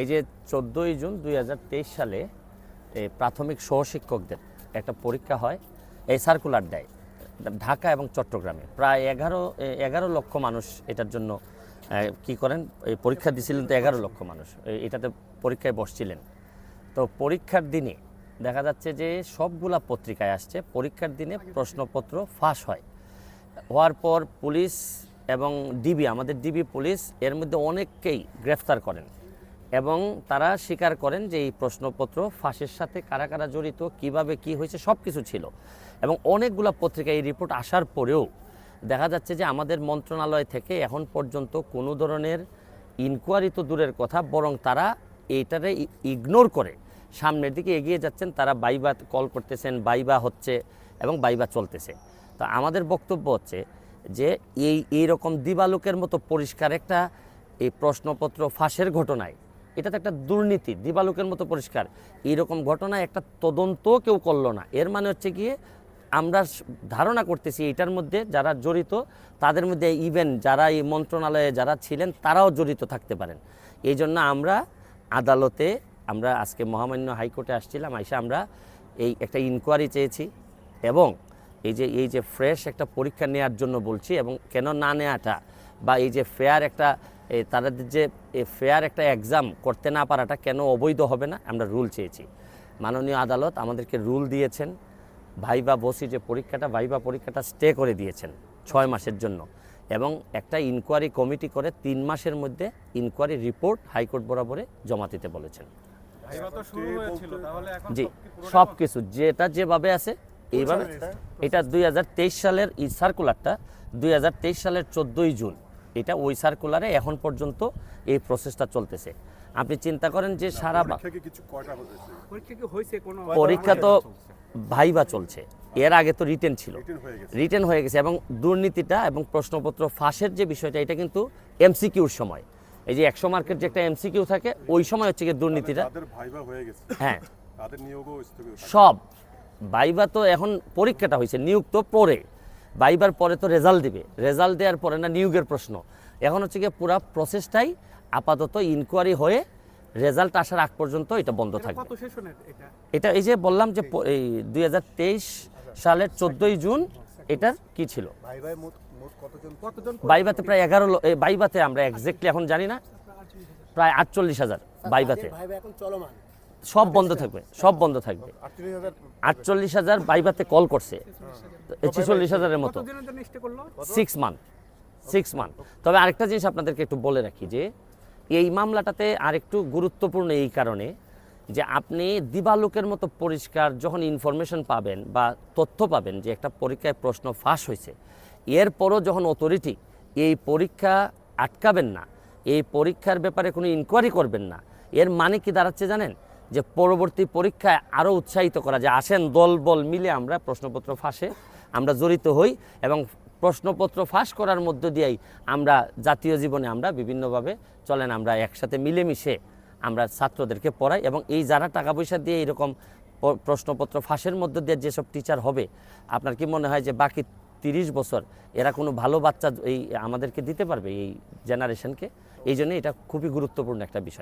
এই যে 14ই জুন 2023 সালে প্রাথমিক সহশিক্ষকদের একটা পরীক্ষা হয়, এই সার্কুলার দেয় ঢাকা এবং চট্টগ্রামে। প্রায় 11 লক্ষ মানুষ এটার জন্য কি করেন, এই পরীক্ষা দিয়েছিলেন। তো 11 লক্ষ মানুষ এটাতে পরীক্ষায় বসছিলেন। তো পরীক্ষার দিনে দেখা যাচ্ছে যে সবগুলা পত্রিকায় আসছে পরীক্ষার দিনে প্রশ্নপত্র ফাঁস হওয়ার পর পুলিশ এবং ডিবি, আমাদের ডিবি পুলিশ এর মধ্যে অনেককেই গ্রেফতার করেন এবং তারা স্বীকার করেন যে এই প্রশ্নপত্র ফাঁসের সাথে কারা কারা জড়িত, কিভাবে কি হয়েছে সব কিছু ছিল। এবং অনেকগুলো পত্রিকায় এই রিপোর্ট আসার পরেও দেখা যাচ্ছে যে আমাদের মন্ত্রণালয় থেকে এখন পর্যন্ত কোনো ধরনের ইনকোয়ারি তো দূরের কথা, বরং তারা এইটারে ইগনোর করে সামনের দিকে এগিয়ে যাচ্ছেন। তারা বাইবা কল করতেছেন, বাইবা হচ্ছে এবং বাইবা চলতেছে। তো আমাদের বক্তব্য হচ্ছে যে এইরকম দিবালোকের মতো পরিষ্কার একটা এই প্রশ্নপত্র ফাঁসের ঘটনায়, এটা তো একটা দুর্নীতি, দিবালোকের মতো পরিষ্কার এইরকম ঘটনায় একটা তদন্ত কেউ করলো না। এর মানে হচ্ছে গিয়ে আমরা ধারণা করতেছি এটার মধ্যে যারা জড়িত তাদের মধ্যে ইভেন যারা এই মন্ত্রণালয়ে যারা ছিলেন তারাও জড়িত থাকতে পারেন। এই জন্য আমরা আদালতে, আমরা আজকে মহামান্য হাইকোর্টে আসছিলাম, আইসা আমরা এই একটা ইনকোয়ারি চেয়েছি এবং এই যে ফ্রেশ একটা পরীক্ষা নেওয়ার জন্য বলছি। এবং কেন না নেওয়াটা বা এই যে ফেয়ার একটা তাদের যে ফেয়ার একটা এক্সাম করতে না পারাটা কেন অবৈধ হবে না, আমরা রুল চেয়েছি। মাননীয় আদালত আমাদেরকে রুল দিয়েছেন, ভাইবা বসি যে পরীক্ষাটা, ভাইবা পরীক্ষাটা স্টে করে দিয়েছেন 6 মাসের জন্য এবং একটা ইনকোয়ারি কমিটি করে 3 মাসের মধ্যে ইনকোয়ারি রিপোর্ট হাইকোর্ট বরাবরে জমা দিতে বলেছেন। জি, সব কিছু যেটা যেভাবে আছে এইভাবে। এটা 2023 সালের এই সার্কুলারটা 2023 সালের 14ই জুন, এটা ওই সার্কুলারে এখন পর্যন্ত এই প্রসেসটা চলতেছে। আপনি চিন্তা করেন যে সারা পরীক্ষা তো ভাইবা চলছে, এর আগে তো রিটেন ছিল, রিটেন হয়ে গেছে। এবং দুর্নীতিটা এবং প্রশ্নপত্র ফাঁসের যে বিষয়টা, এটা কিন্তু এমসিকিউর সময়, এই যে 100 মার্কের যে একটা এমসিকিউ থাকে ওই সময় হচ্ছে কি দুর্নীতিটা। হ্যাঁ, সব ভাইবা তো এখন পরীক্ষাটা হয়েছে, নিয়োগ তো পরে, ভাইবার পরে তো রেজাল্ট দিবে, রেজাল্ট দেওয়ার পরে না নিয়োগের প্রশ্ন। এখন হচ্ছে কি পুরো প্রসেসটাই আপাতত ইনকোয়ারি হয়ে রেজাল্ট আসার আগ পর্যন্ত এটা বন্ধ থাকবে। এটা এই যে বললাম যে এই 2023 সালের 14ই জুন এটার কি ছিল, বাইবাতে প্রায় 11 বাইবাতে আমরা এক্স্যাক্টলি এখন জানি না, প্রায় 48,000 বাইবাতে। সব বন্ধ থাকবে, সব বন্ধ থাকবে। 48,000 বাইবাতে কল করছে, 46,000-এর মতো 6 মান্থ। তবে আরেকটা জিনিস আপনাদেরকে একটু বলে রাখি যে এই মামলাটাতে আরেকটু গুরুত্বপূর্ণ এই কারণে যে আপনি দিবালোকের মতো পরিষ্কার যখন ইনফরমেশন পাবেন বা তথ্য পাবেন যে একটা পরীক্ষায় প্রশ্ন ফাঁস হয়েছে, এরপরও যখন অথরিটি এই পরীক্ষা আটকাবেন না, এই পরীক্ষার ব্যাপারে কোনো ইনকোয়ারি করবেন না, এর মানে কি দাঁড়াচ্ছে জানেন? যে পরবর্তী পরীক্ষায় আরও উৎসাহিত করা, যে আসেন দল বল মিলে আমরা প্রশ্নপত্র ফাঁসে আমরা জড়িত হই এবং প্রশ্নপত্র ফাঁস করার মধ্য দিয়েই আমরা জাতীয় জীবনে আমরা বিভিন্নভাবে চলেন, আমরা একসাথে মিলেমিশে আমরা ছাত্রদেরকে পড়াই। এবং এই যারা টাকা পয়সা দিয়ে এইরকম প্রশ্নপত্র ফাঁসের মধ্য দিয়ে যেসব টিচার হবে, আপনার কি মনে হয় যে বাকি 30 বছর এরা কোনো ভালো বাচ্চা এই আমাদেরকে দিতে পারবে এই জেনারেশনকে? এই জন্য এটা খুবই গুরুত্বপূর্ণ একটা বিষয়।